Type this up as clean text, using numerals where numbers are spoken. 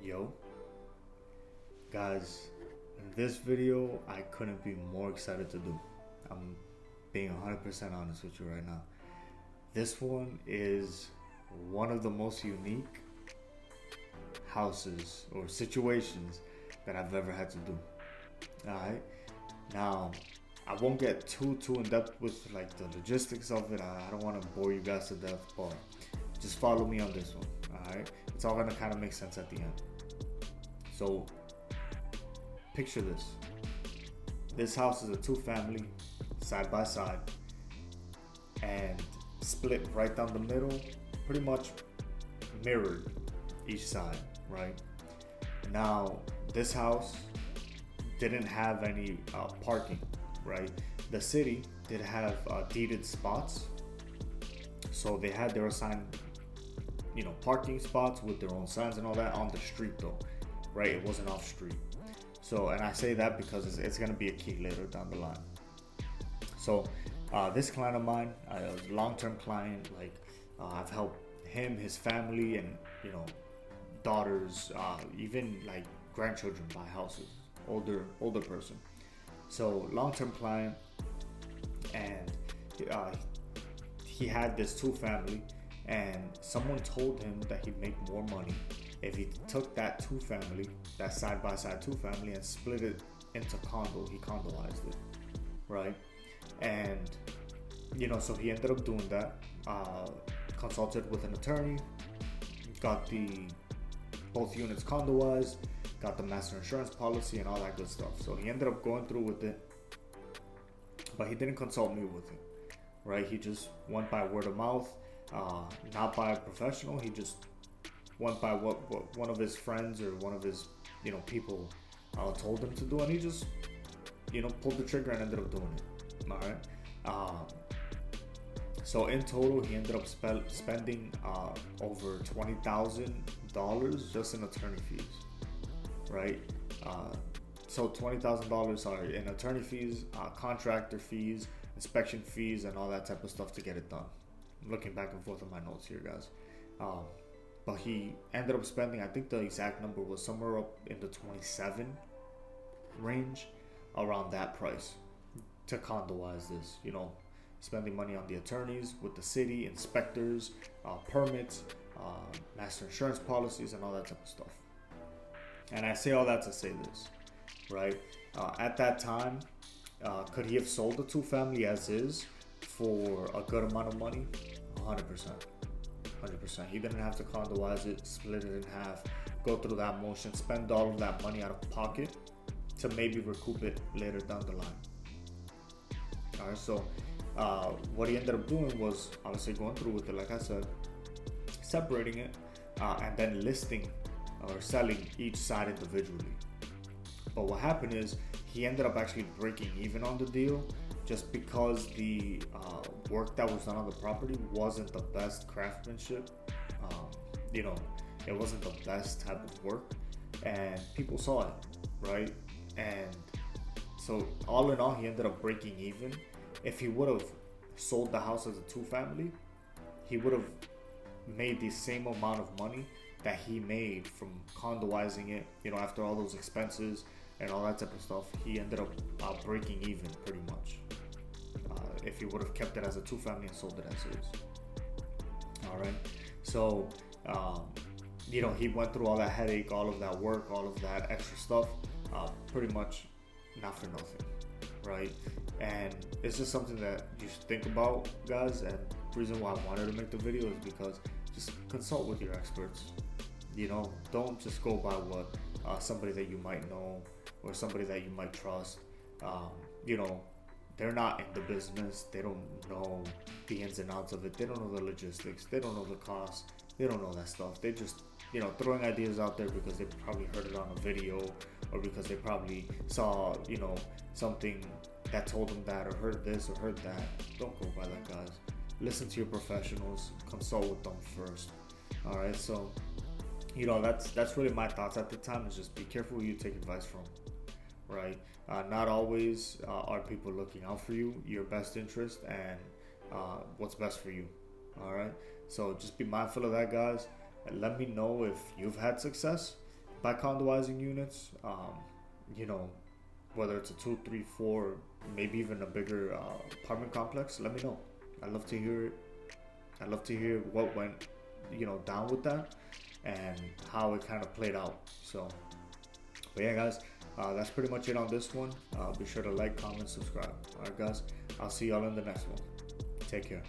Yo, guys, in this video, I couldn't be more excited to do. I'm being 100% honest with you right now. This one is one of the most unique houses or situations that I've ever had to do. Alright? Now, I won't get too in depth with like the logistics of it. I don't want to bore you guys to death, but just follow me on this one. Alright? It's all gonna kind of make sense at the end. So, picture this. This house is a two-family, side by side, and split right down the middle, pretty much mirrored each side, right? Now, this house didn't have any parking, right? The city did have deeded spots, so they had their assigned, parking spots with their own signs and all that on the street though, right? It wasn't off street. So, and I say that because it's going to be a key later down the line. So, this client of mine, a long-term client, like I've helped him, his family, and daughters, even like grandchildren buy houses. Older person. So, long-term client, and he had this two-family, and someone told him that he'd make more money if he took that two-family, that side-by-side two-family, and split it into condo. He condoized it, right? And so he ended up doing that. Consulted with an attorney, got the both units condoized, got the master insurance policy and all that good stuff. So he ended up going through with it, but he didn't consult me with it, right? He just went by word of mouth, not by a professional. He just went by what one of his friends or one of his people told him to do, and he just pulled the trigger and ended up doing it. All right. So in total, he ended up spending over $20,000 just in attorney fees, right? So $20,000 are in attorney fees, contractor fees, inspection fees, and all that type of stuff to get it done. I'm looking back and forth on my notes here, guys. But he ended up spending, I think the exact number was somewhere up in the 27 range, around that price to condoize this, spending money on the attorneys with the city, inspectors, permits, master insurance policies, and all that type of stuff. And I say all that to say this, right? At that time, could he have sold the two-family as is for a good amount of money? 100%. 100%. He didn't have to condoize it, split it in half, go through that motion, spend all of that money out of pocket to maybe recoup it later down the line. Alright, so what he ended up doing was obviously going through with it, like I said, separating it, and then listing or selling each side individually. But what happened is he ended up actually breaking even on the deal, just because the work that was done on the property wasn't the best craftsmanship. It wasn't the best type of work, and people saw it, right? And so all in all, he ended up breaking even. If he would have sold the house as a two-family, he would have made the same amount of money that he made from condoizing it, after all those expenses and all that type of stuff. He ended up breaking even pretty much. If he would have kept it as a two-family and sold it as is. All right. So, he went through all that headache, all of that work, all of that extra stuff, pretty much not for nothing, right? And it's just something that you should think about, guys. And the reason why I wanted to make the video is because just consult with your experts. Don't just go by what somebody that you might know or somebody that you might trust. They're not in the business. They don't know the ins and outs of it. They don't know the logistics. They don't know the costs. They don't know that stuff. They just, throwing ideas out there because they probably heard it on a video, or because they probably saw, something that told them that, or heard this or heard that. Don't go by that, guys. Listen to your professionals. Consult with them first. All right. So, that's really my thoughts at the time. Is just be careful who you take advice from. Right? Not always are people looking out for you, your best interest, and what's best for you. All right. So just be mindful of that, guys. And let me know if you've had success, by condoizing units, you know, whether it's a 2, 3, 4, maybe even a bigger apartment complex, let me know. I'd love to hear it. I'd love to hear what went, down with that and how it kind of played out. So, but yeah, guys, that's pretty much it on this one. Be sure to like, comment, subscribe. All right, guys, I'll see y'all in the next one. Take care.